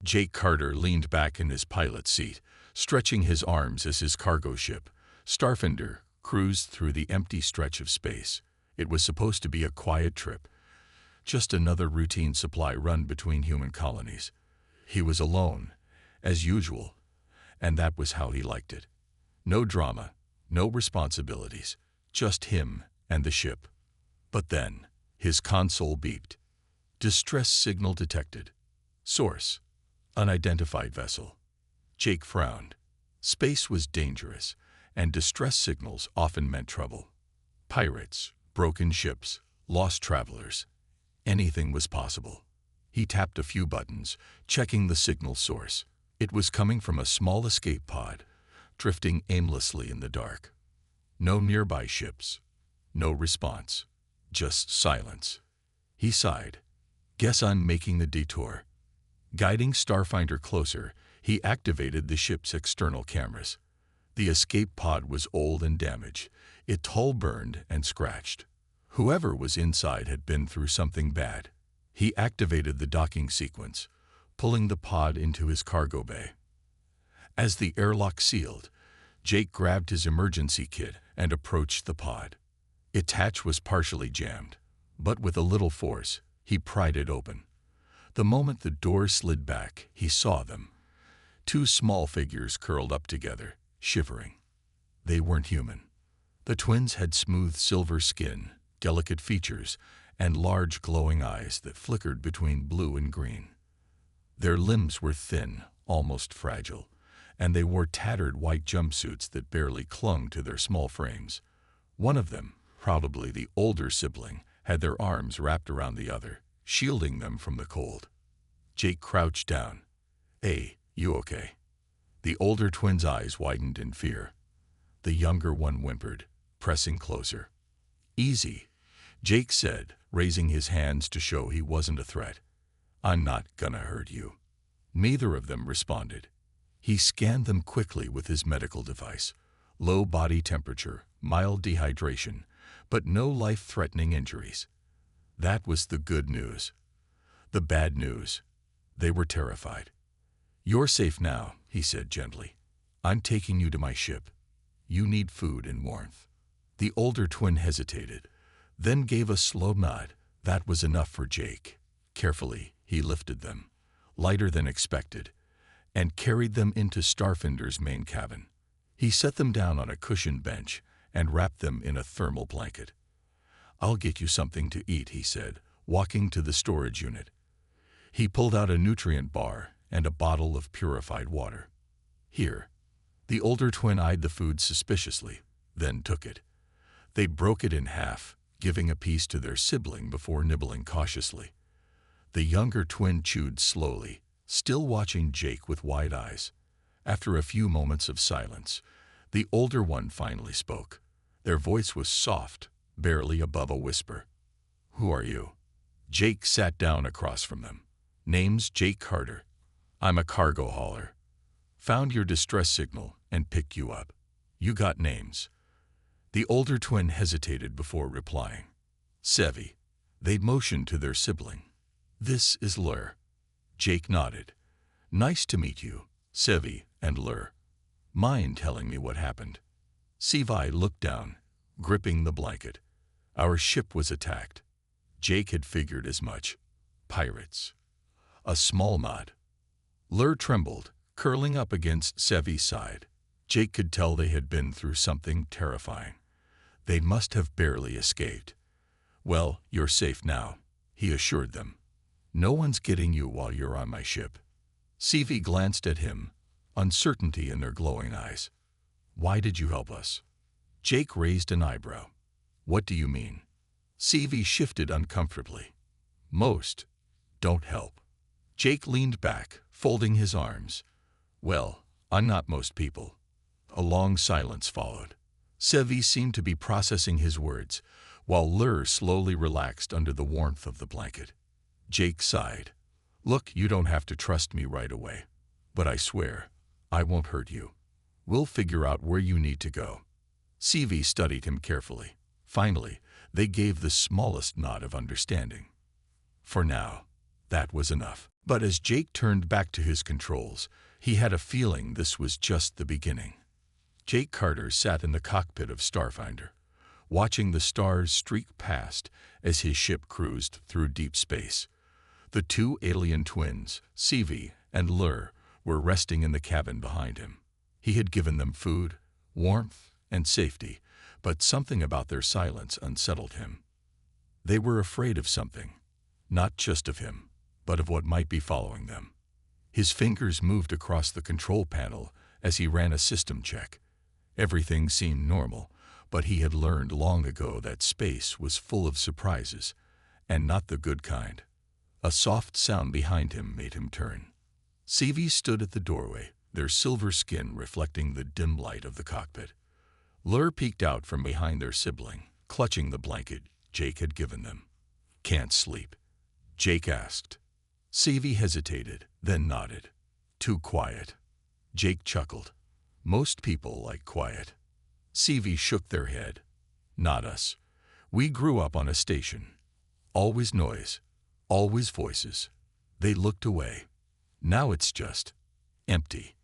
Jake Carter leaned back in his pilot's seat, stretching his arms as his cargo ship, Starfinder, cruised through the empty stretch of space. It was supposed to be a quiet trip, just another routine supply run between human colonies. He was alone, as usual, and that was how he liked it. No drama, no responsibilities, just him and the ship. But then, his console beeped. Distress signal detected. Source: unidentified vessel. Jake frowned. Space was dangerous, and distress signals often meant trouble. Pirates, broken ships, lost travelers. Anything was possible. He tapped a few buttons, checking the signal source. It was coming from a small escape pod, drifting aimlessly in the dark. No nearby ships. No response. Just silence. He sighed. Guess I'm making the detour. Guiding Starfinder closer, he activated the ship's external cameras. The escape pod was old and damaged. It hull burned and scratched. Whoever was inside had been through something bad. He activated the docking sequence, pulling the pod into his cargo bay. As the airlock sealed, Jake grabbed his emergency kit and approached the pod. Its hatch was partially jammed, but with a little force, he pried it open. The moment the door slid back, he saw them. Two small figures curled up together, shivering. They weren't human. The twins had smooth silver skin, delicate features, and large glowing eyes that flickered between blue and green. Their limbs were thin, almost fragile, and they wore tattered white jumpsuits that barely clung to their small frames. One of them, probably the older sibling, had their arms wrapped around the other, shielding them from the cold. Jake crouched down. "Hey, you okay?" The older twin's eyes widened in fear. The younger one whimpered, pressing closer. "Easy," Jake said, raising his hands to show he wasn't a threat. "I'm not gonna hurt you." Neither of them responded. He scanned them quickly with his medical device. Low body temperature, mild dehydration, but no life-threatening injuries. That was the good news. The bad news: they were terrified. "You're safe now," he said gently. "I'm taking you to my ship. You need food and warmth." The older twin hesitated, then gave a slow nod. That was enough for Jake. Carefully, he lifted them, lighter than expected, and carried them into Starfinder's main cabin. He set them down on a cushioned bench and wrapped them in a thermal blanket. "I'll get you something to eat," he said, walking to the storage unit. He pulled out a nutrient bar and a bottle of purified water. "Here." The older twin eyed the food suspiciously, then took it. They broke it in half, giving a piece to their sibling before nibbling cautiously. The younger twin chewed slowly, still watching Jake with wide eyes. After a few moments of silence, the older one finally spoke. Their voice was soft, barely above a whisper. "Who are you?" Jake sat down across from them. "Name's Jake Carter. I'm a cargo hauler. Found your distress signal and picked you up. You got names." The older twin hesitated before replying. "Scifi." They motioned to their sibling. "This is Lur." Jake nodded. "Nice to meet you, Scifi and Lur. Mind telling me what happened?" Sci-Fi looked down, gripping the blanket. "Our ship was attacked." Jake had figured as much. Pirates. A small nod. Lur trembled, curling up against Scifi's side. Jake could tell they had been through something terrifying. They must have barely escaped. "Well, you're safe now," he assured them. "No one's getting you while you're on my ship." Scifi glanced at him, uncertainty in their glowing eyes. "Why did you help us?" Jake raised an eyebrow. "What do you mean?" Scifi shifted uncomfortably. "Most don't help." Jake leaned back, folding his arms. "Well, I'm not most people." A long silence followed. Scifi seemed to be processing his words, while Lur slowly relaxed under the warmth of the blanket. Jake sighed. "Look, you don't have to trust me right away, but I swear, I won't hurt you. We'll figure out where you need to go." Scifi studied him carefully. Finally, they gave the smallest nod of understanding. "For now." That was enough. But as Jake turned back to his controls, he had a feeling this was just the beginning. Jake Carter sat in the cockpit of Starfinder, watching the stars streak past as his ship cruised through deep space. The two alien twins, Scifi and Lur, were resting in the cabin behind him. He had given them food, warmth, and safety, but something about their silence unsettled him. They were afraid of something, not just of him, but of what might be following them. His fingers moved across the control panel as he ran a system check. Everything seemed normal, but he had learned long ago that space was full of surprises, and not the good kind. A soft sound behind him made him turn. Scifi stood at the doorway, their silver skin reflecting the dim light of the cockpit. Lur peeked out from behind their sibling, clutching the blanket Jake had given them. "Can't sleep?" Jake asked. Scifi hesitated, then nodded. "Too quiet." Jake chuckled. "Most people like quiet." Scifi shook their head. "Not us. We grew up on a station. Always noise. Always voices." They looked away. Now it's just empty.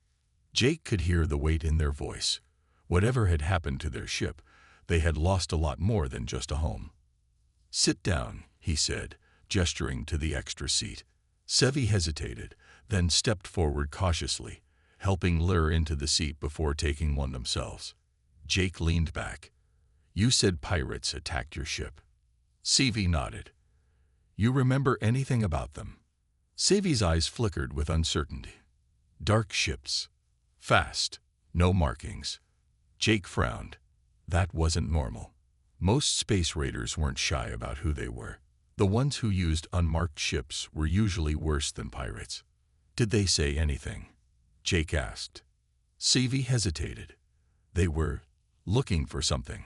Jake could hear the weight in their voice. Whatever had happened to their ship, they had lost a lot more than just a home. "Sit down," he said, gesturing to the extra seat. Scifi hesitated, then stepped forward cautiously, helping Lur into the seat before taking one themselves. Jake leaned back. "You said pirates attacked your ship." Scifi nodded. "You remember anything about them?" Scifi's eyes flickered with uncertainty. "Dark ships. Fast. No markings." Jake frowned. That wasn't normal. Most space raiders weren't shy about who they were. The ones who used unmarked ships were usually worse than pirates. "Did they say anything?" Jake asked. Scifi hesitated. "They were looking for something."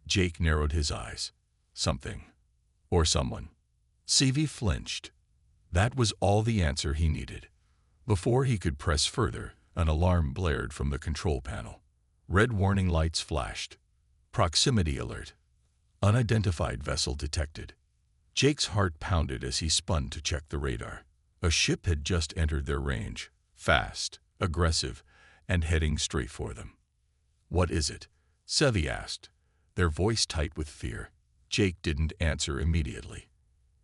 Jake narrowed his eyes. "Something. Or someone." Scifi flinched. That was all the answer he needed. Before he could press further, an alarm blared from the control panel. Red warning lights flashed. Proximity alert. Unidentified vessel detected. Jake's heart pounded as he spun to check the radar. A ship had just entered their range, fast, aggressive, and heading straight for them. "What is it?" Scifi asked, their voice tight with fear. Jake didn't answer immediately.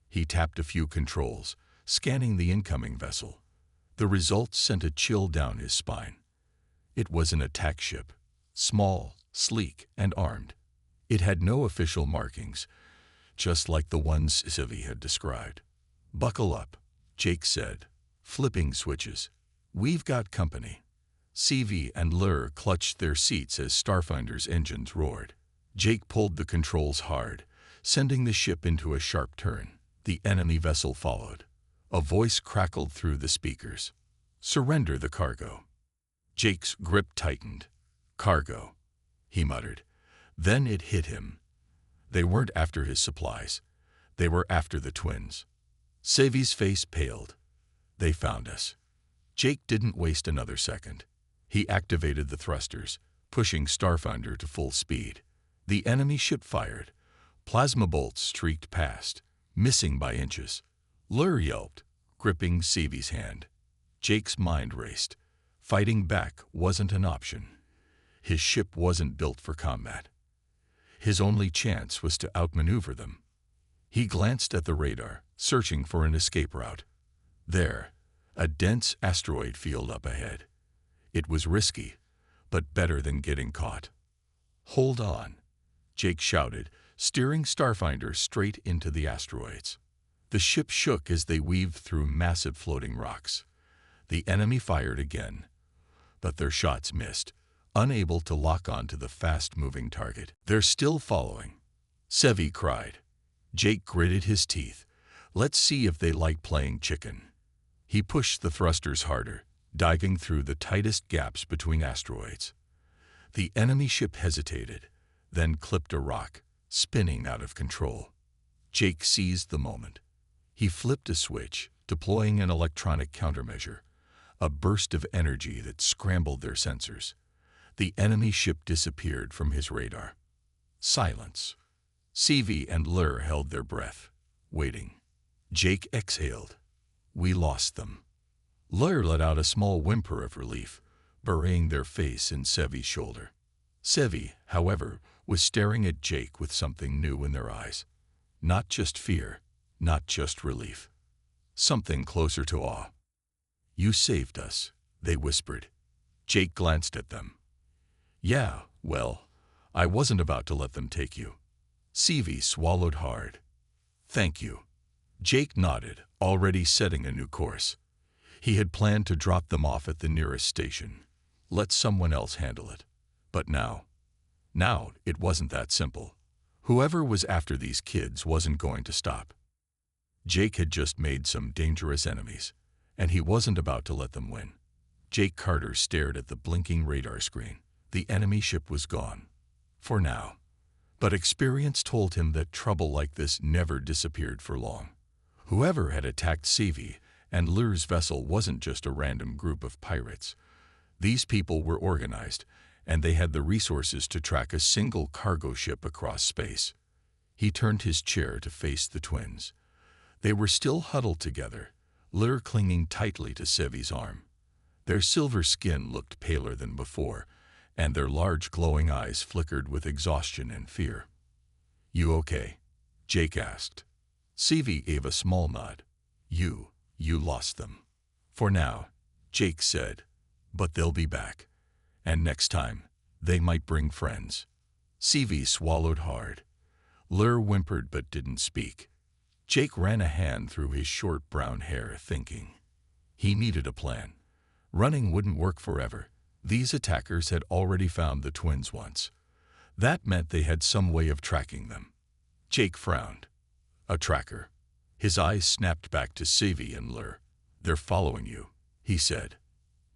He tapped a few controls, scanning the incoming vessel. The results sent a chill down his spine. It was an attack ship, small, sleek, and armed. It had no official markings, just like the ones Scifi had described. "Buckle up," Jake said, flipping switches. "We've got company." Scifi and Lur clutched their seats as Starfinder's engines roared. Jake pulled the controls hard, sending the ship into a sharp turn. The enemy vessel followed. A voice crackled through the speakers. "Surrender the cargo." Jake's grip tightened. "Cargo," he muttered. Then it hit him. They weren't after his supplies. They were after the twins. Scifi's face paled. "They found us." Jake didn't waste another second. He activated the thrusters, pushing Starfinder to full speed. The enemy ship fired. Plasma bolts streaked past, missing by inches. Lur yelped, gripping Scifi's hand. Jake's mind raced. Fighting back wasn't an option. His ship wasn't built for combat. His only chance was to outmaneuver them. He glanced at the radar, searching for an escape route. There, a dense asteroid field up ahead. It was risky, but better than getting caught. "Hold on," Jake shouted, steering Starfinder straight into the asteroids. The ship shook as they weaved through massive floating rocks. The enemy fired again, but their shots missed, unable to lock onto the fast-moving target. "They're still following," Scifi cried. Jake gritted his teeth. "Let's see if they like playing chicken." He pushed the thrusters harder, diving through the tightest gaps between asteroids. The enemy ship hesitated, then clipped a rock, spinning out of control. Jake seized the moment. He flipped a switch, deploying an electronic countermeasure, a burst of energy that scrambled their sensors. The enemy ship disappeared from his radar. Silence. Scifi and Lur held their breath, waiting. Jake exhaled. We lost them. Lawyer let out a small whimper of relief, burying their face in Sevi's shoulder. Sevi, however, was staring at Jake with something new in their eyes. Not just fear, not just relief. Something closer to awe. You saved us, they whispered. Jake glanced at them. Yeah, well, I wasn't about to let them take you. Scifi swallowed hard. Thank you. Jake nodded, already setting a new course. He had planned to drop them off at the nearest station. Let someone else handle it. But now it wasn't that simple. Whoever was after these kids wasn't going to stop. Jake had just made some dangerous enemies, and he wasn't about to let them win. Jake Carter stared at the blinking radar screen. The enemy ship was gone. For now. But experience told him that trouble like this never disappeared for long. Whoever had attacked Scifi and Lure's vessel wasn't just a random group of pirates. These people were organized, and they had the resources to track a single cargo ship across space. He turned his chair to face the twins. They were still huddled together, Lure clinging tightly to Sevi's arm. Their silver skin looked paler than before, and their large glowing eyes flickered with exhaustion and fear. You okay? Jake asked. Scifi gave a small nod. You lost them. For now, Jake said, but they'll be back. And next time, they might bring friends. Scifi swallowed hard. Lure whimpered but didn't speak. Jake ran a hand through his short brown hair, thinking. He needed a plan. Running wouldn't work forever. These attackers had already found the twins once. That meant they had some way of tracking them. Jake frowned. A tracker. His eyes snapped back to Scifi and Lure. They're following you, he said.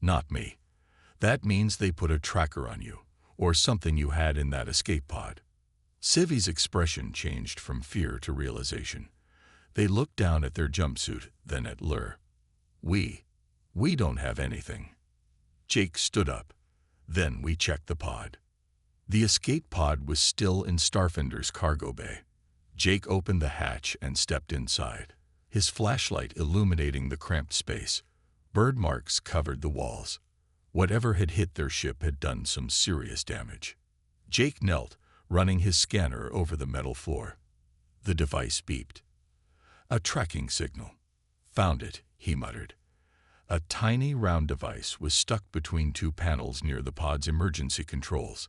Not me. That means they put a tracker on you, or something you had in that escape pod. Scifi's expression changed from fear to realization. They looked down at their jumpsuit, then at Lure. We don't have anything. Jake stood up. Then we checked the pod. The escape pod was still in Starfinder's cargo bay. Jake opened the hatch and stepped inside, his flashlight illuminating the cramped space. Bird marks covered the walls. Whatever had hit their ship had done some serious damage. Jake knelt, running his scanner over the metal floor. The device beeped. A tracking signal. Found it, he muttered. A tiny round device was stuck between two panels near the pod's emergency controls.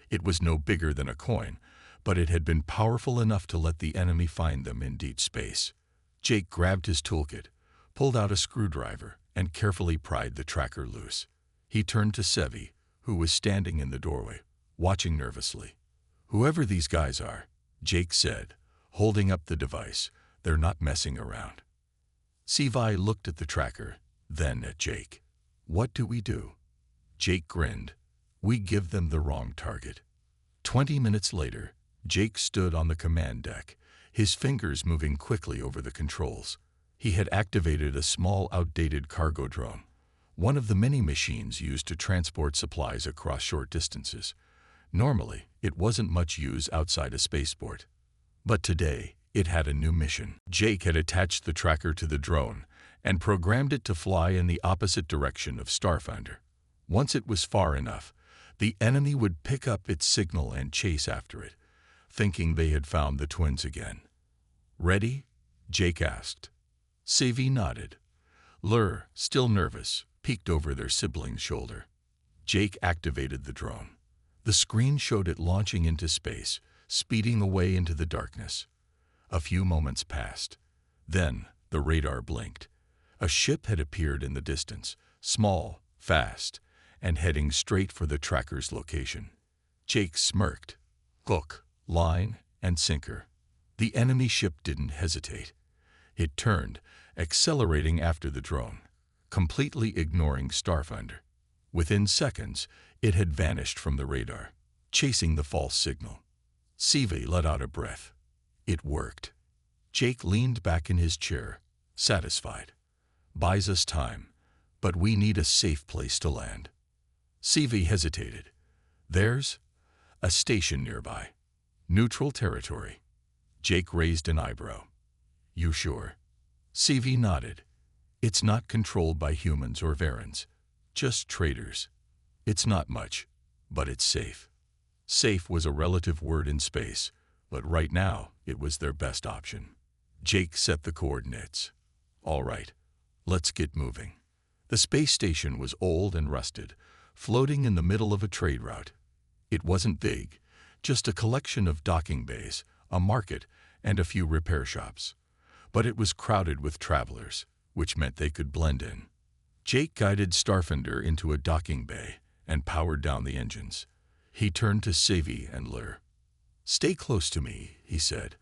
It was no bigger than a coin, but it had been powerful enough to let the enemy find them in deep space. Jake grabbed his toolkit, pulled out a screwdriver, and carefully pried the tracker loose. He turned to Scifi, who was standing in the doorway, watching nervously. Whoever these guys are, Jake said, holding up the device, they're not messing around. Scifi looked at the tracker, then at Jake. What do we do? Jake grinned. We give them the wrong target. 20 minutes later, Jake stood on the command deck, his fingers moving quickly over the controls. He had activated a small, outdated cargo drone, one of the many machines used to transport supplies across short distances. Normally, it wasn't much use outside a spaceport. But today, it had a new mission. Jake had attached the tracker to the drone and programmed it to fly in the opposite direction of Starfinder. Once it was far enough, the enemy would pick up its signal and chase after it, thinking they had found the twins again. Ready? Jake asked. Scifi nodded. Lure, still nervous, peeked over their sibling's shoulder. Jake activated the drone. The screen showed it launching into space, speeding away into the darkness. A few moments passed. Then the radar blinked. A ship had appeared in the distance, small, fast, and heading straight for the tracker's location. Jake smirked. Hook, line, and sinker. The enemy ship didn't hesitate. It turned, accelerating after the drone, completely ignoring Starfinder. Within seconds, it had vanished from the radar, chasing the false signal. Scifi let out a breath. It worked. Jake leaned back in his chair, satisfied. Buys us time, but we need a safe place to land. Scifi hesitated. There's a station nearby. Neutral territory. Jake raised an eyebrow. You sure? Scifi nodded. It's not controlled by humans or Varans, just traders. It's not much, but it's safe. Safe was a relative word in space, but right now it was their best option. Jake set the coordinates. All right, let's get moving. The space station was old and rusted, floating in the middle of a trade route. It wasn't big, just a collection of docking bays, a market, and a few repair shops. But it was crowded with travelers, which meant they could blend in. Jake guided Starfinder into a docking bay and powered down the engines. He turned to Scifi and Lur. "Stay close to me," he said.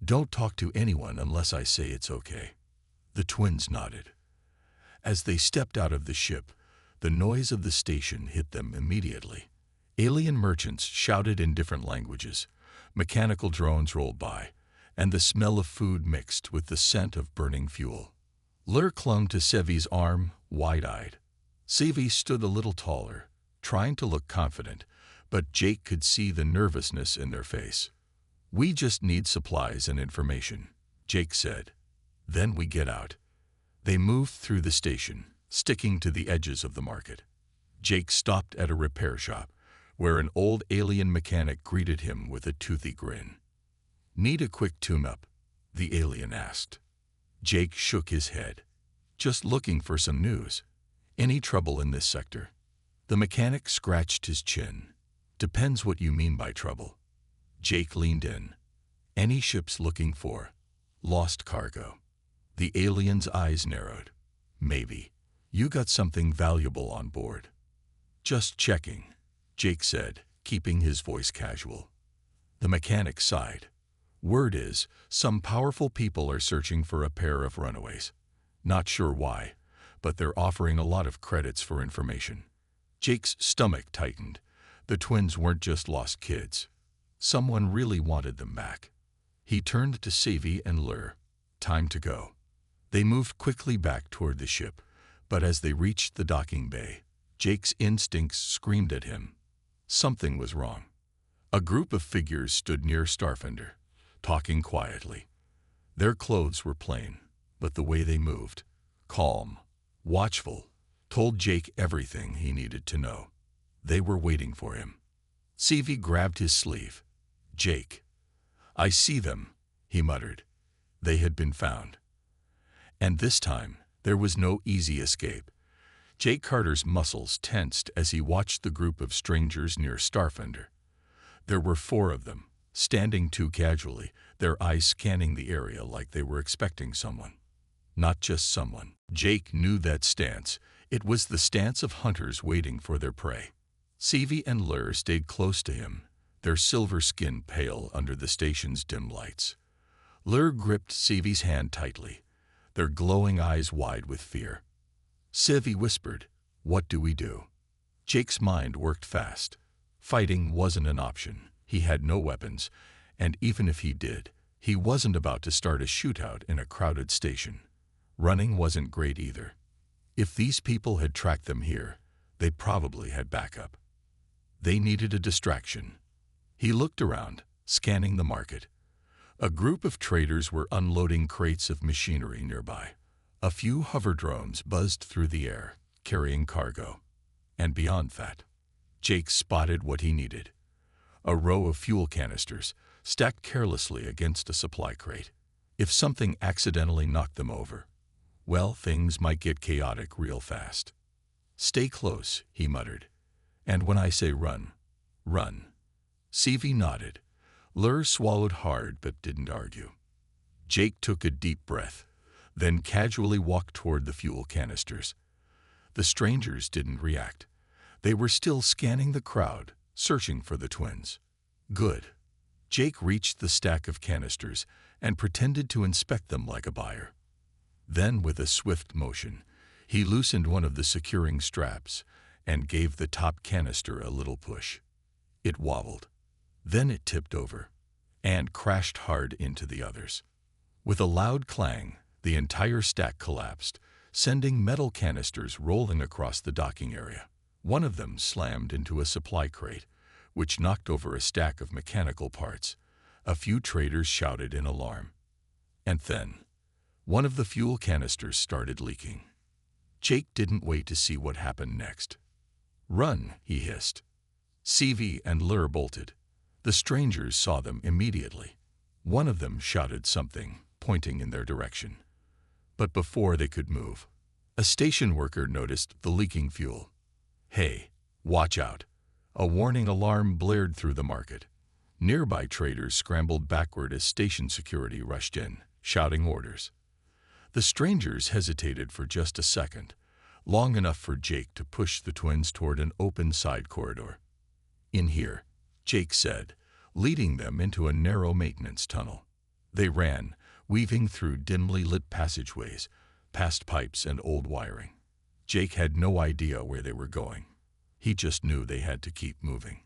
"Don't talk to anyone unless I say it's okay." The twins nodded. As they stepped out of the ship, the noise of the station hit them immediately. Alien merchants shouted in different languages, mechanical drones rolled by, and the smell of food mixed with the scent of burning fuel. Lur clung to Sevi's arm, wide-eyed. Scifi stood a little taller, trying to look confident, but Jake could see the nervousness in their face. "We just need supplies and information," Jake said. "Then we get out." They moved through the station, sticking to the edges of the market. Jake stopped at a repair shop, where an old alien mechanic greeted him with a toothy grin. "Need a quick tune-up?" the alien asked. Jake shook his head. "Just looking for some news. Any trouble in this sector?" The mechanic scratched his chin. "Depends what you mean by trouble." Jake leaned in. "Any ships looking for lost cargo?" The alien's eyes narrowed. "Maybe. You got something valuable on board?" "Just checking," Jake said, keeping his voice casual. The mechanic sighed. "Word is, some powerful people are searching for a pair of runaways. Not sure why, but they're offering a lot of credits for information." Jake's stomach tightened. The twins weren't just lost kids. Someone really wanted them back. He turned to Scifi and Lur. "Time to go." They moved quickly back toward the ship, but as they reached the docking bay, Jake's instincts screamed at him. Something was wrong. A group of figures stood near Starfinder, talking quietly. Their clothes were plain, but the way they moved, calm, watchful, told Jake everything he needed to know. They were waiting for him. Scifi grabbed his sleeve. "Jake." "I see them," he muttered. They had been found. And this time, there was no easy escape. Jake Carter's muscles tensed as he watched the group of strangers near Starfinder. There were 4 of them, standing too casually, their eyes scanning the area like they were expecting someone. Not just someone. Jake knew that stance. It was the stance of hunters waiting for their prey. Scifi and Lur stayed close to him, their silver skin pale under the station's dim lights. Lur gripped Scifi's hand tightly, their glowing eyes wide with fear. Scifi whispered, "What do we do?" Jake's mind worked fast. Fighting wasn't an option. He had no weapons, and even if he did, he wasn't about to start a shootout in a crowded station. Running wasn't great either. If these people had tracked them here, they probably had backup. They needed a distraction. He looked around, scanning the market. A group of traders were unloading crates of machinery nearby. A few hover drones buzzed through the air, carrying cargo. And beyond that, Jake spotted what he needed. A row of fuel canisters, stacked carelessly against a supply crate. If something accidentally knocked them over, well, things might get chaotic real fast. "Stay close," he muttered. "And when I say run, run." Scifi nodded. Lur swallowed hard but didn't argue. Jake took a deep breath, then casually walked toward the fuel canisters. The strangers didn't react. They were still scanning the crowd, searching for the twins. Good. Jake reached the stack of canisters and pretended to inspect them like a buyer. Then, with a swift motion, he loosened one of the securing straps and gave the top canister a little push. It wobbled. Then it tipped over and crashed hard into the others. With a loud clang, the entire stack collapsed, sending metal canisters rolling across the docking area. One of them slammed into a supply crate, which knocked over a stack of mechanical parts. A few traders shouted in alarm. And then, One of the fuel canisters started leaking. Jake didn't wait to see what happened next. "Run," he hissed. Scifi and Lur bolted. The strangers saw them immediately. One of them shouted something, pointing in their direction. But before they could move, a station worker noticed the leaking fuel. "Hey, watch out!" A warning alarm blared through the market. Nearby traders scrambled backward as station security rushed in, shouting orders. The strangers hesitated for just a second, long enough for Jake to push the twins toward an open side corridor. "In here," Jake said, leading them into a narrow maintenance tunnel. They ran, weaving through dimly lit passageways, past pipes and old wiring. Jake had no idea where they were going. He just knew they had to keep moving.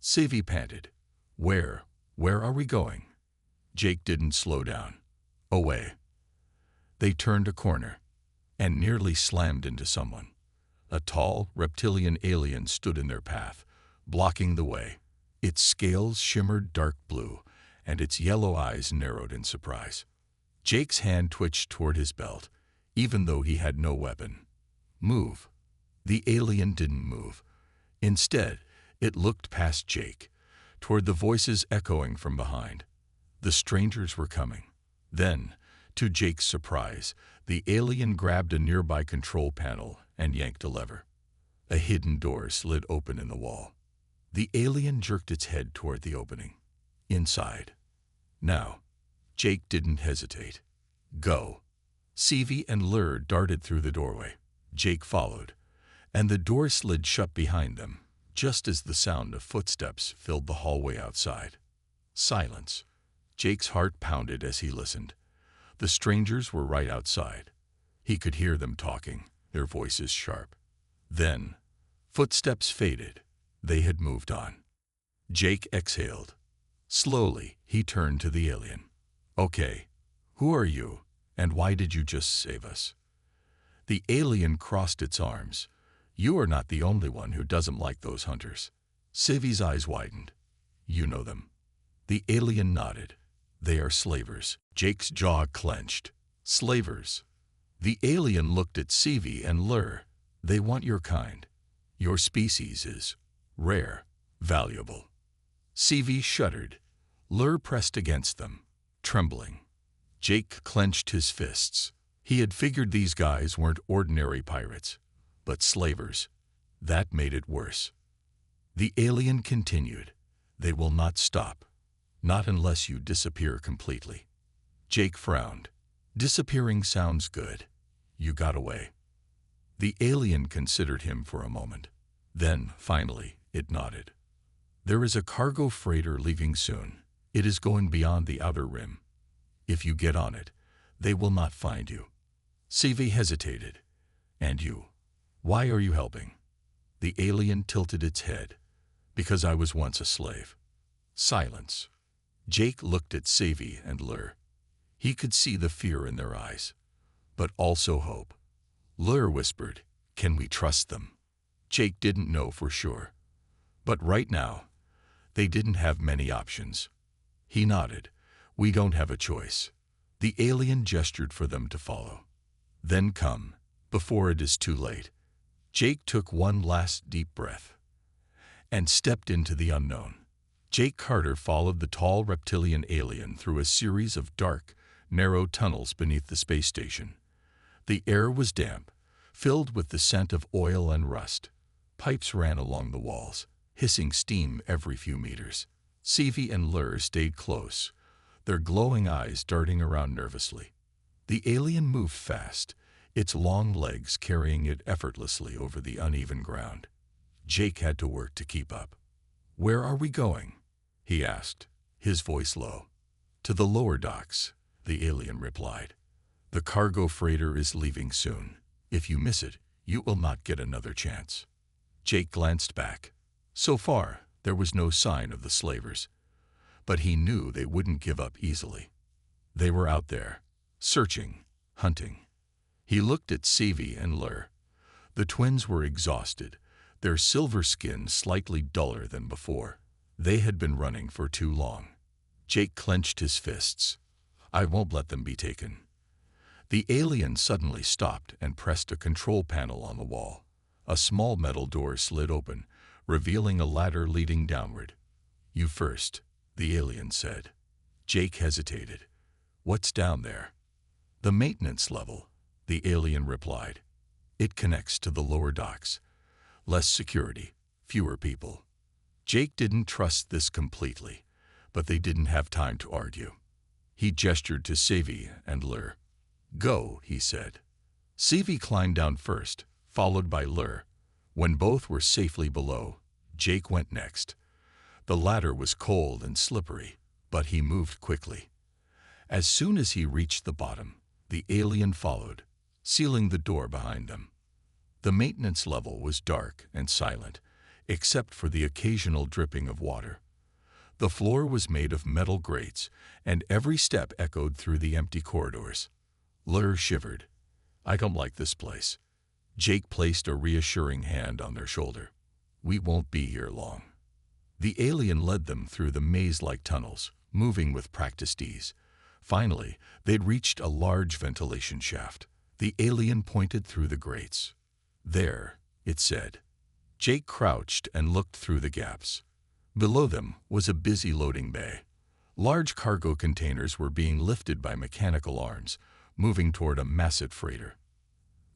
Scifi panted. Where are we going?" Jake didn't slow down. "Away." They turned a corner and nearly slammed into someone. A tall, reptilian alien stood in their path, blocking the way. Its scales shimmered dark blue, and its yellow eyes narrowed in surprise. Jake's hand twitched toward his belt, even though he had no weapon. "Move." The alien didn't move. Instead, it looked past Jake, toward the voices echoing from behind. The strangers were coming. Then, to Jake's surprise, the alien grabbed a nearby control panel and yanked a lever. A hidden door slid open in the wall. The alien jerked its head toward the opening. Inside. Now, Jake didn't hesitate. "Go." Scifi and Lur darted through the doorway. Jake followed, and the door slid shut behind them, just as the sound of footsteps filled the hallway outside. Silence. Jake's heart pounded as he listened. The strangers were right outside. He could hear them talking, their voices sharp. Then, footsteps faded. They had moved on. Jake exhaled. Slowly, he turned to the alien. "Okay, who are you, and why did you just save us?" The alien crossed its arms. "You are not the only one who doesn't like those hunters." Scifi's eyes widened. "You know them?" The alien nodded. "They are slavers." Jake's jaw clenched. "Slavers?" The alien looked at Scifi and Lur. "They want your kind. Your species is rare, valuable." Scifi shuddered. Lur pressed against them, trembling. Jake clenched his fists. He had figured these guys weren't ordinary pirates, but slavers. That made it worse. The alien continued. "They will not stop. Not unless you disappear completely." Jake frowned. "Disappearing sounds good. You got away." The alien considered him for a moment. Then, finally, it nodded. "There is a cargo freighter leaving soon. It is going beyond the outer rim. If you get on it, they will not find you." Scifi hesitated. "And you? Why are you helping?" The alien tilted its head. "Because I was once a slave." Silence. Jake looked at Scifi and Lur. He could see the fear in their eyes, but also hope. Lur whispered, "Can we trust them?" Jake didn't know for sure. But right now, they didn't have many options. He nodded. "We don't have a choice." The alien gestured for them to follow. "Then come, before it is too late." Jake took one last deep breath and stepped into the unknown. Jake Carter followed the tall reptilian alien through a series of dark, narrow tunnels beneath the space station. The air was damp, filled with the scent of oil and rust. Pipes ran along the walls, hissing steam every few meters. Scifi and Lur stayed close, their glowing eyes darting around nervously. The alien moved fast, its long legs carrying it effortlessly over the uneven ground. Jake had to work to keep up. "Where are we going?" he asked, his voice low. "To the lower docks," the alien replied. "The cargo freighter is leaving soon. If you miss it, you will not get another chance." Jake glanced back. So far, there was no sign of the slavers, but he knew they wouldn't give up easily. They were out there, searching, hunting. He looked at Scifi and Lur. The twins were exhausted, their silver skin slightly duller than before. They had been running for too long. Jake clenched his fists. "I won't let them be taken." The alien suddenly stopped and pressed a control panel on the wall. A small metal door slid open, revealing a ladder leading downward. "You first," the alien said. Jake hesitated. "What's down there?" "The maintenance level," the alien replied. "It connects to the lower docks. Less security, fewer people." Jake didn't trust this completely, but they didn't have time to argue. He gestured to Scifi and Lur. "Go," he said. Scifi climbed down first, followed by Lur. When both were safely below, Jake went next. The ladder was cold and slippery, but he moved quickly. As soon as he reached the bottom, the alien followed, sealing the door behind them. The maintenance level was dark and silent, except for the occasional dripping of water. The floor was made of metal grates, and every step echoed through the empty corridors. Lur shivered. "I don't like this place." Jake placed a reassuring hand on their shoulder. "We won't be here long." The alien led them through the maze-like tunnels, moving with practiced ease. Finally, they'd reached a large ventilation shaft. The alien pointed through the grates. "There," it said. Jake crouched and looked through the gaps. Below them was a busy loading bay. Large cargo containers were being lifted by mechanical arms, moving toward a massive freighter.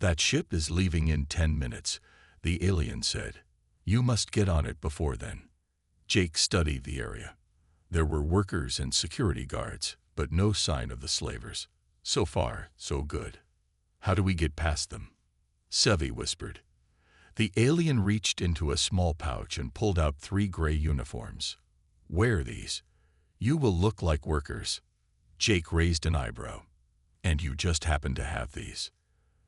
"That ship is leaving in 10 minutes, the alien said. "You must get on it before then." Jake studied the area. There were workers and security guards, but no sign of the slavers. So far, so good. "How do we get past them?" Scifi whispered. The alien reached into a small pouch and pulled out 3 gray uniforms. "Wear these. You will look like workers." Jake raised an eyebrow. "And you just happen to have these?"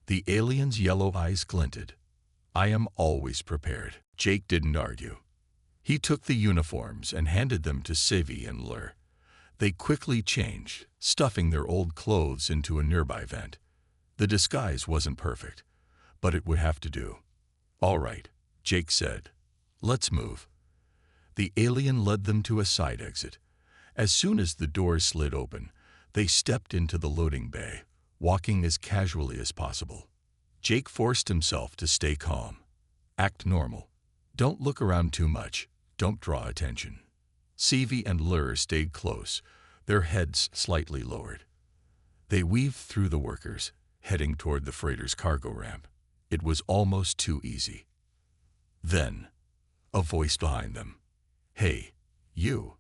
The alien's yellow eyes glinted. "I am always prepared." Jake didn't argue. He took the uniforms and handed them to Scifi and Lur. They quickly changed, stuffing their old clothes into a nearby vent. The disguise wasn't perfect, but it would have to do. "All right," Jake said. "Let's move." The alien led them to a side exit. As soon as the doors slid open, they stepped into the loading bay, walking as casually as possible. Jake forced himself to stay calm. "Act normal. Don't look around too much. Don't draw attention." Scifi and Lur stayed close, their heads slightly lowered. They weaved through the workers, heading toward the freighter's cargo ramp. It was almost too easy. Then, a voice behind them. "Hey, you."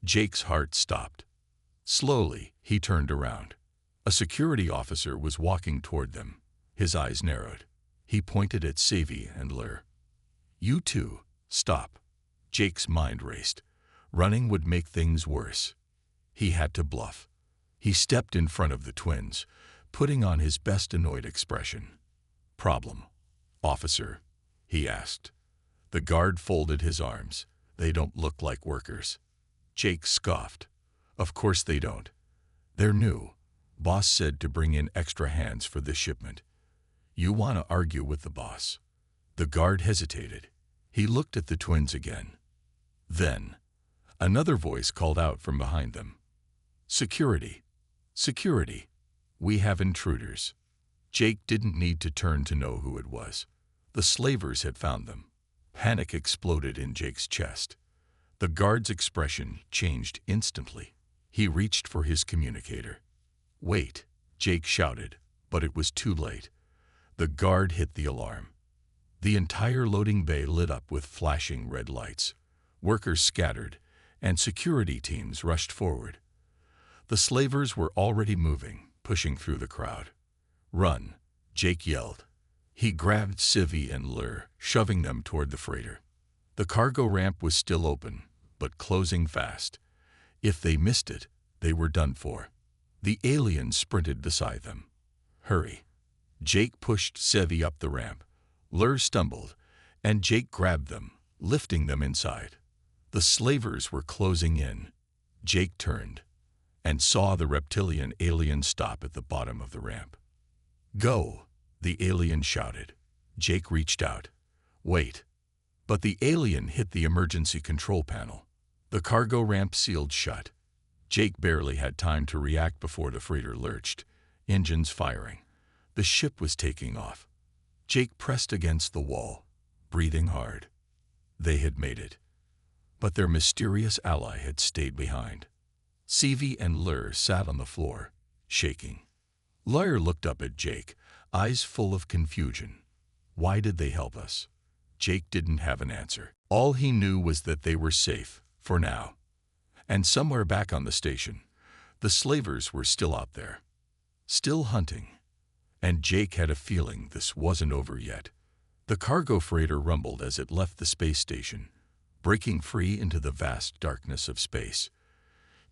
Jake's heart stopped. Slowly, he turned around. A security officer was walking toward them. His eyes narrowed. He pointed at Scifi and Lur. "You two, stop." Jake's mind raced. Running would make things worse. He had to bluff. He stepped in front of the twins, putting on his best annoyed expression. "Problem, officer?" he asked. The guard folded his arms. "They don't look like workers." Jake scoffed. "Of course they don't. They're new. Boss said to bring in extra hands for this shipment." "You want to argue with the boss?" The guard hesitated. He looked at the twins again. Then, another voice called out from behind them. "Security! Security! We have intruders." Jake didn't need to turn to know who it was. The slavers had found them. Panic exploded in Jake's chest. The guard's expression changed instantly. He reached for his communicator. "Wait!" Jake shouted, but it was too late. The guard hit the alarm. The entire loading bay lit up with flashing red lights. Workers scattered, and security teams rushed forward. The slavers were already moving, pushing through the crowd. "Run!" Jake yelled. He grabbed Scifi and Lur, shoving them toward the freighter. The cargo ramp was still open, but closing fast. If they missed it, they were done for. The alien sprinted beside them. "Hurry!" Jake pushed Scifi up the ramp. Lur stumbled, and Jake grabbed them, lifting them inside. The slavers were closing in. Jake turned and saw the reptilian alien stop at the bottom of the ramp. "Go!" the alien shouted. Jake reached out. "Wait!" But the alien hit the emergency control panel. The cargo ramp sealed shut. Jake barely had time to react before the freighter lurched. engines firing. The ship was taking off. Jake pressed against the wall, breathing hard. They had made it. But their mysterious ally had stayed behind. Scifi and Lur sat on the floor, shaking. Lur looked up at Jake, eyes full of confusion. Why did they help us? Jake didn't have an answer. All he knew was that they were safe, for now. And somewhere back on the station, the slavers were still out there, still hunting. And Jake had a feeling this wasn't over yet. The cargo freighter rumbled as it left the space station, breaking free into the vast darkness of space.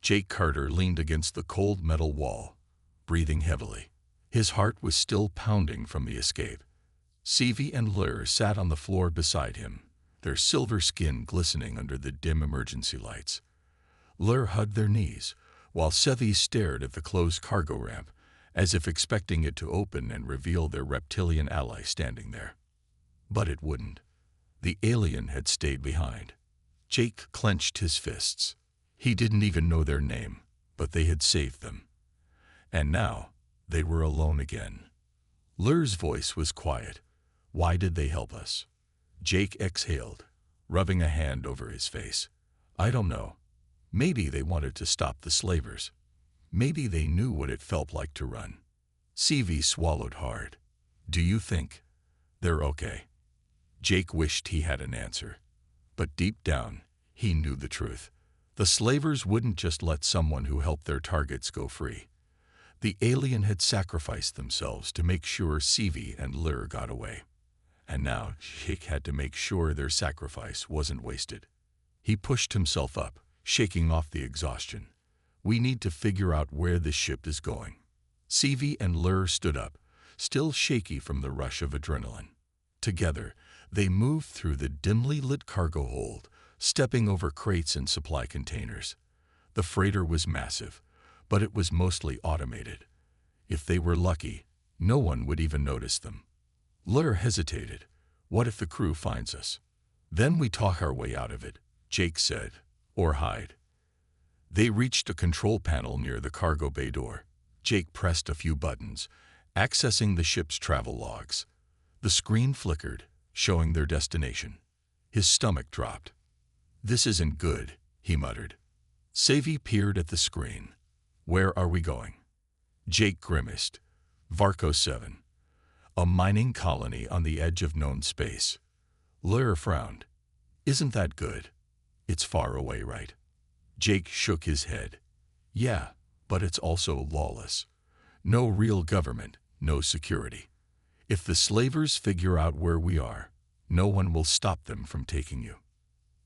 Jake Carter leaned against the cold metal wall, breathing heavily. His heart was still pounding from the escape. Scifi and Lur sat on the floor beside him, their silver skin glistening under the dim emergency lights. Lur hugged their knees, while Scifi stared at the closed cargo ramp, as if expecting it to open and reveal their reptilian ally standing there. But it wouldn't. The alien had stayed behind. Jake clenched his fists. He didn't even know their name, but they had saved them. And now, they were alone again. Lur's voice was quiet. Why did they help us? Jake exhaled, rubbing a hand over his face. I don't know. Maybe they wanted to stop the slavers. Maybe they knew what it felt like to run. Scifi swallowed hard. Do you think they're okay? Jake wished he had an answer. But deep down, he knew the truth. The slavers wouldn't just let someone who helped their targets go free. The alien had sacrificed themselves to make sure Scifi and Lur got away. And now Jake had to make sure their sacrifice wasn't wasted. He pushed himself up, shaking off the exhaustion. We need to figure out where this ship is going. Scifi and Lur stood up, still shaky from the rush of adrenaline. Together, they moved through the dimly lit cargo hold, stepping over crates and supply containers. The freighter was massive, but it was mostly automated. If they were lucky, no one would even notice them. Lur hesitated. What if the crew finds us? Then we talk our way out of it, Jake said, or hide. They reached a control panel near the cargo bay door. Jake pressed a few buttons, accessing the ship's travel logs. The screen flickered, showing their destination. His stomach dropped. This isn't good, he muttered. Scifi peered at the screen. Where are we going? Jake grimaced. Varco 7. A mining colony on the edge of known space. Lur frowned. Isn't that good? It's far away, right? Jake shook his head. Yeah, but it's also lawless. No real government, no security. If the slavers figure out where we are, no one will stop them from taking you.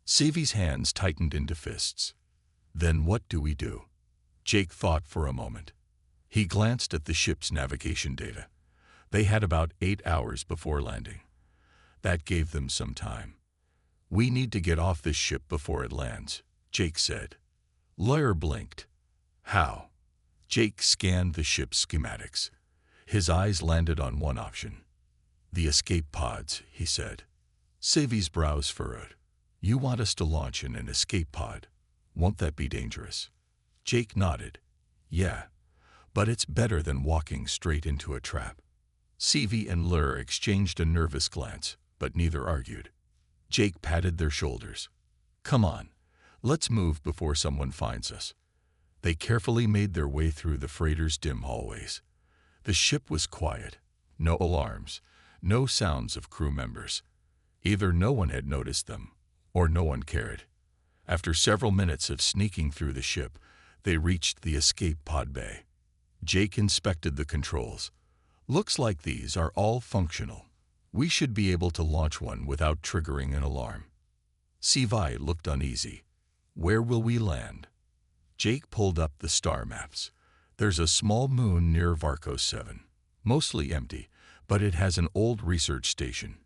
Scifi's hands tightened into fists. Then what do we do? Jake thought for a moment. He glanced at the ship's navigation data. They had about 8 hours before landing. That gave them some time. We need to get off this ship before it lands, Jake said. Lur blinked. How? Jake scanned the ship's schematics. His eyes landed on one option. The escape pods, he said. Scifi's brows furrowed. You want us to launch in an escape pod? Won't that be dangerous? Jake nodded. Yeah, but it's better than walking straight into a trap. Scifi and Lur exchanged a nervous glance, but neither argued. Jake patted their shoulders. Come on, let's move before someone finds us. They carefully made their way through the freighter's dim hallways. The ship was quiet. No alarms, no sounds of crew members. Either no one had noticed them, or no one cared. After several minutes of sneaking through the ship, they reached the escape pod bay. Jake inspected the controls. Looks like these are all functional. We should be able to launch one without triggering an alarm. Sci-Fi looked uneasy. Where will we land? Jake pulled up the star maps. There's a small moon near Varco 7, mostly empty, but it has an old research station.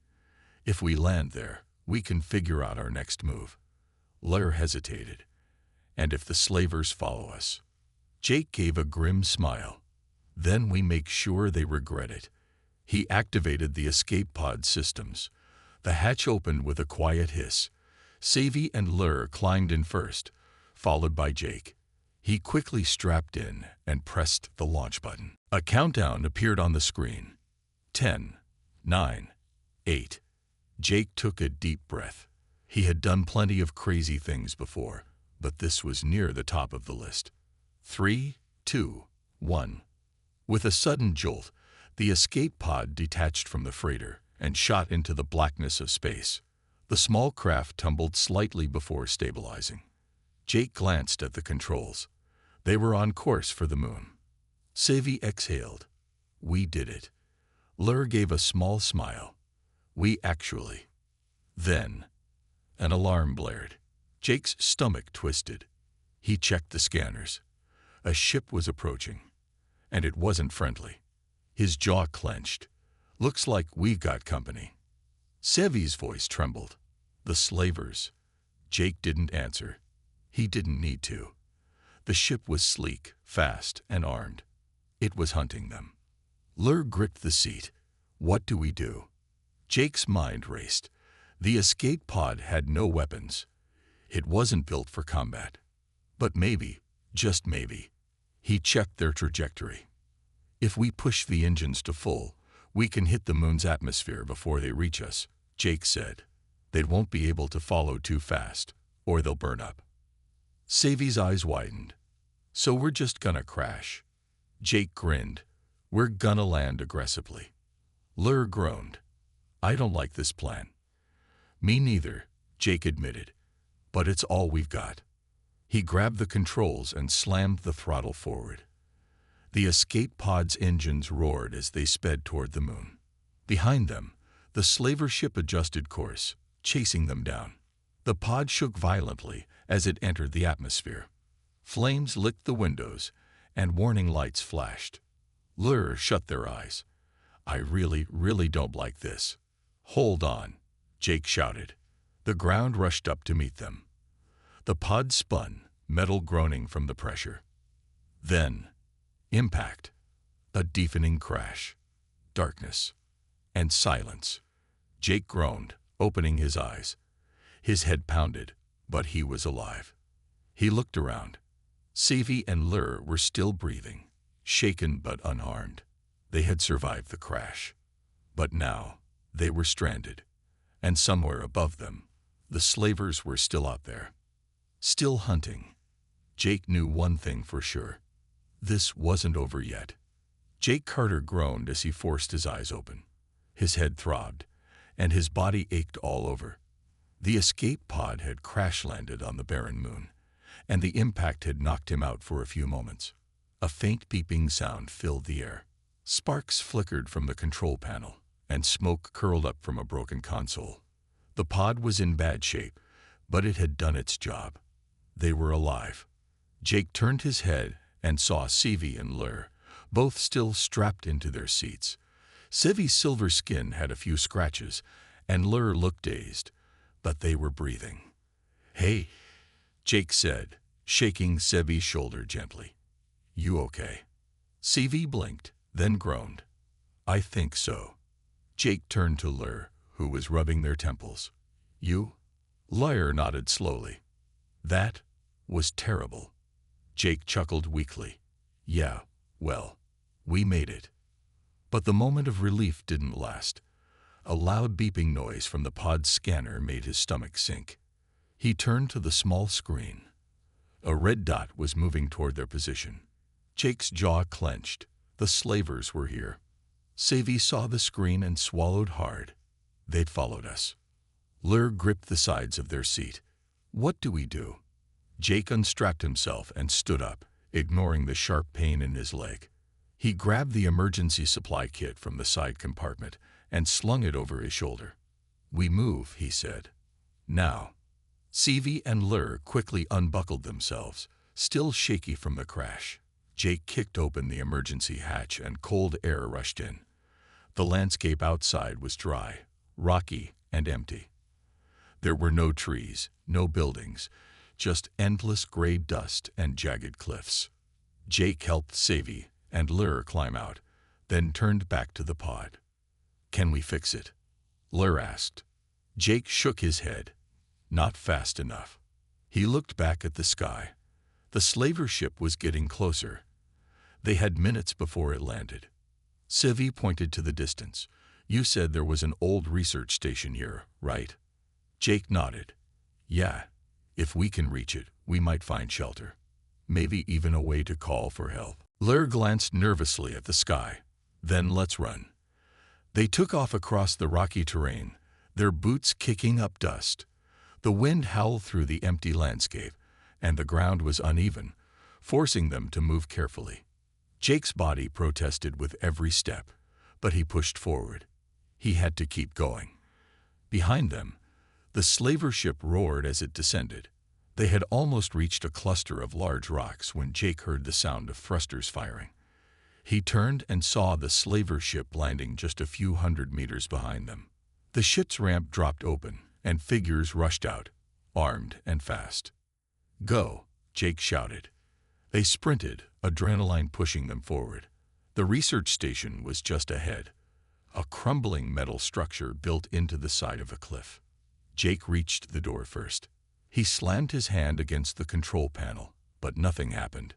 If we land there, we can figure out our next move. Lur hesitated. And if the slavers follow us? Jake gave a grim smile. Then we make sure they regret it. He activated the escape pod systems. The hatch opened with a quiet hiss. Scifi and Lur climbed in first, followed by Jake. He quickly strapped in and pressed the launch button. A countdown appeared on the screen. 10, 9, 8. Jake took a deep breath. He had done plenty of crazy things before, but this was near the top of the list. 3, 2, 1. With a sudden jolt, the escape pod detached from the freighter and shot into the blackness of space. The small craft tumbled slightly before stabilizing. Jake glanced at the controls. They were on course for the moon. Scifi exhaled. We did it. Lur gave a small smile. We actually. Then, an alarm blared. Jake's stomach twisted. He checked the scanners. A ship was approaching, and it wasn't friendly. His jaw clenched. Looks like we got company. Sevi's voice trembled. The slavers. Jake didn't answer. He didn't need to. The ship was sleek, fast, and armed. It was hunting them. Lur gripped the seat. What do we do? Jake's mind raced. The escape pod had no weapons. It wasn't built for combat. But maybe, just maybe, he checked their trajectory. If we push the engines to full, we can hit the moon's atmosphere before they reach us, Jake said. They won't be able to follow too fast, or they'll burn up. Savi's eyes widened. So we're just gonna crash. Jake grinned. We're gonna land aggressively. Lur groaned. I don't like this plan. Me neither, Jake admitted. But it's all we've got. He grabbed the controls and slammed the throttle forward. The escape pod's engines roared as they sped toward the moon. Behind them, the slaver ship adjusted course, chasing them down. The pod shook violently as it entered the atmosphere. Flames licked the windows, and warning lights flashed. Lur shut their eyes. I really don't like this. Hold on, Jake shouted. The ground rushed up to meet them. The pod spun, metal groaning from the pressure. Then, impact. A deafening crash. Darkness. And silence. Jake groaned, opening his eyes. His head pounded, but he was alive. He looked around. Scifi and Lur were still breathing, shaken but unharmed. They had survived the crash. But now, they were stranded. And somewhere above them, the slavers were still out there. Still hunting. Jake knew one thing for sure. This wasn't over yet. Jake Carter groaned as he forced his eyes open. His head throbbed, and his body ached all over. The escape pod had crash-landed on the barren moon, and the impact had knocked him out for a few moments. A faint beeping sound filled the air. Sparks flickered from the control panel, and smoke curled up from a broken console. The pod was in bad shape, but it had done its job. They were alive. Jake turned his head and saw Scifi and Lur, both still strapped into their seats. Scifi's silver skin had a few scratches, and Lur looked dazed, but they were breathing. Hey, Jake said, shaking Scifi's shoulder gently. You okay? Scifi blinked, then groaned. I think so. Jake turned to Lur, who was rubbing their temples. You? Lur nodded slowly. That was terrible. Jake chuckled weakly. Yeah, well, we made it. But the moment of relief didn't last. A loud beeping noise from the pod's scanner made his stomach sink. He turned to the small screen. A red dot was moving toward their position. Jake's jaw clenched. The slavers were here. Scifi saw the screen and swallowed hard. They'd followed us. Lur gripped the sides of their seat. What do we do? Jake unstrapped himself and stood up, ignoring the sharp pain in his leg. He grabbed the emergency supply kit from the side compartment and slung it over his shoulder. We move, he said. Now. Scifi and Lur quickly unbuckled themselves, still shaky from the crash. Jake kicked open the emergency hatch and cold air rushed in. The landscape outside was dry, rocky, and empty. There were no trees, no buildings, just endless gray dust and jagged cliffs. Jake helped Scifi and Lur climb out, then turned back to the pod. Can we fix it? Lur asked. Jake shook his head. Not fast enough. He looked back at the sky. The slaver ship was getting closer. They had minutes before it landed. Scifi pointed to the distance. You said there was an old research station here, right? Jake nodded. Yeah. If we can reach it, we might find shelter. Maybe even a way to call for help. Lur glanced nervously at the sky. Then let's run. They took off across the rocky terrain, their boots kicking up dust. The wind howled through the empty landscape, and the ground was uneven, forcing them to move carefully. Jake's body protested with every step, but he pushed forward. He had to keep going. Behind them, the slaver ship roared as it descended. They had almost reached a cluster of large rocks when Jake heard the sound of thrusters firing. He turned and saw the slaver ship landing just a few hundred meters behind them. The ship's ramp dropped open, and figures rushed out, armed and fast. Go, Jake shouted. They sprinted, adrenaline pushing them forward. The research station was just ahead, a crumbling metal structure built into the side of a cliff. Jake reached the door first. He slammed his hand against the control panel, but nothing happened.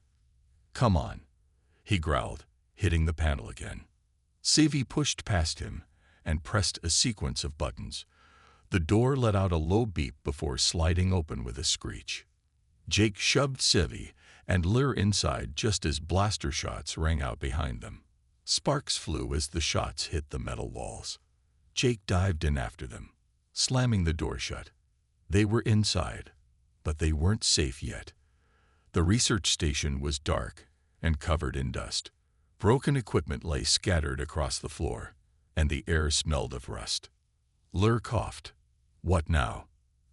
Come on, he growled, hitting the panel again. Scifi pushed past him and pressed a sequence of buttons. The door let out a low beep before sliding open with a screech. Jake shoved Scifi and Lur inside just as blaster shots rang out behind them. Sparks flew as the shots hit the metal walls. Jake dived in after them, slamming the door shut. They were inside, but they weren't safe yet. The research station was dark and covered in dust. Broken equipment lay scattered across the floor, and the air smelled of rust. Lur coughed. What now?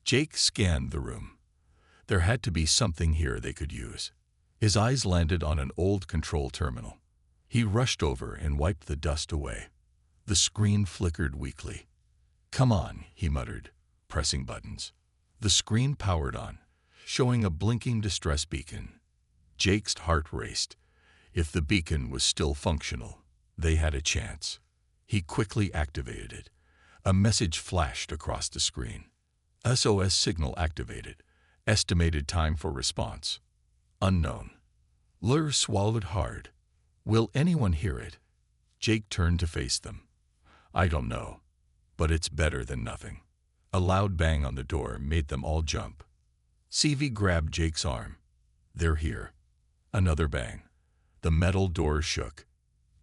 Jake scanned the room. There had to be something here they could use. His eyes landed on an old control terminal. He rushed over and wiped the dust away. The screen flickered weakly. Come on, he muttered, pressing buttons. The screen powered on, showing a blinking distress beacon. Jake's heart raced. If the beacon was still functional, they had a chance. He quickly activated it. A message flashed across the screen. SOS signal activated. Estimated time for response. Unknown. Lur swallowed hard. Will anyone hear it? Jake turned to face them. I don't know, but it's better than nothing. A loud bang on the door made them all jump. Scifi grabbed Jake's arm. They're here. Another bang. The metal door shook.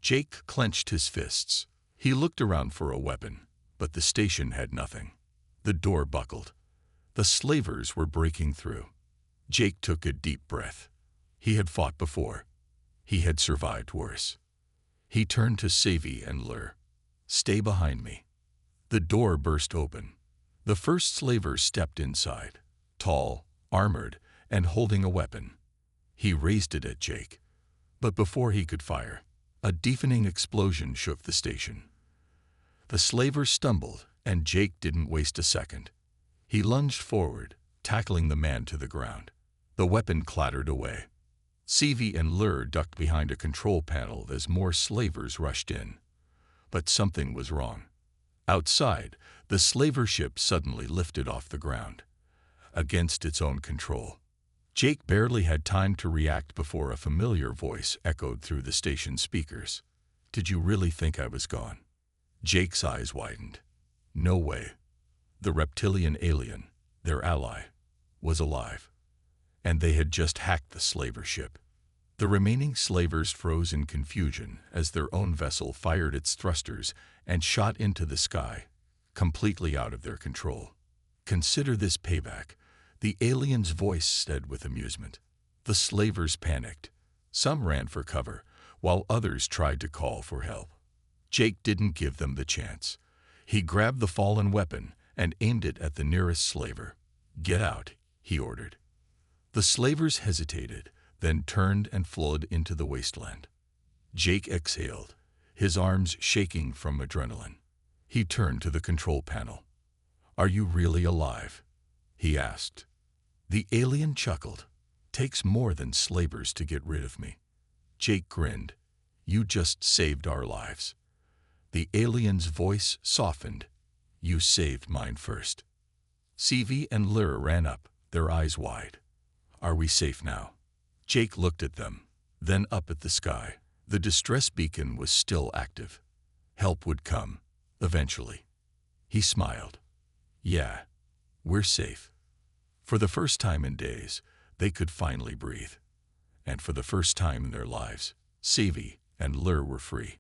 Jake clenched his fists. He looked around for a weapon, but the station had nothing. The door buckled. The slavers were breaking through. Jake took a deep breath. He had fought before. He had survived worse. He turned to Scifi and Lur. Stay behind me. The door burst open. The first slaver stepped inside, tall, armored, and holding a weapon. He raised it at Jake. But before he could fire, a deafening explosion shook the station. The slaver stumbled, and Jake didn't waste a second. He lunged forward, tackling the man to the ground. The weapon clattered away. Scifi and Lur ducked behind a control panel as more slavers rushed in. But something was wrong. Outside, the slaver ship suddenly lifted off the ground, against its own control. Jake barely had time to react before a familiar voice echoed through the station speakers. Did you really think I was gone? Jake's eyes widened. No way. The reptilian alien, their ally, was alive. And they had just hacked the slaver ship. The remaining slavers froze in confusion as their own vessel fired its thrusters and shot into the sky, completely out of their control. Consider this payback, the alien's voice said with amusement. The slavers panicked. Some ran for cover, while others tried to call for help. Jake didn't give them the chance. He grabbed the fallen weapon and aimed it at the nearest slaver. Get out, he ordered. The slavers hesitated, then turned and flowed into the wasteland. Jake exhaled, his arms shaking from adrenaline. He turned to the control panel. Are you really alive? He asked. The alien chuckled. Takes more than slavers to get rid of me. Jake grinned. You just saved our lives. The alien's voice softened. You saved mine first. Scifi and Lur ran up, their eyes wide. Are we safe now? Jake looked at them, then up at the sky. The distress beacon was still active. Help would come, eventually. He smiled. Yeah, we're safe. For the first time in days, they could finally breathe. And for the first time in their lives, Scifi and Lur were free.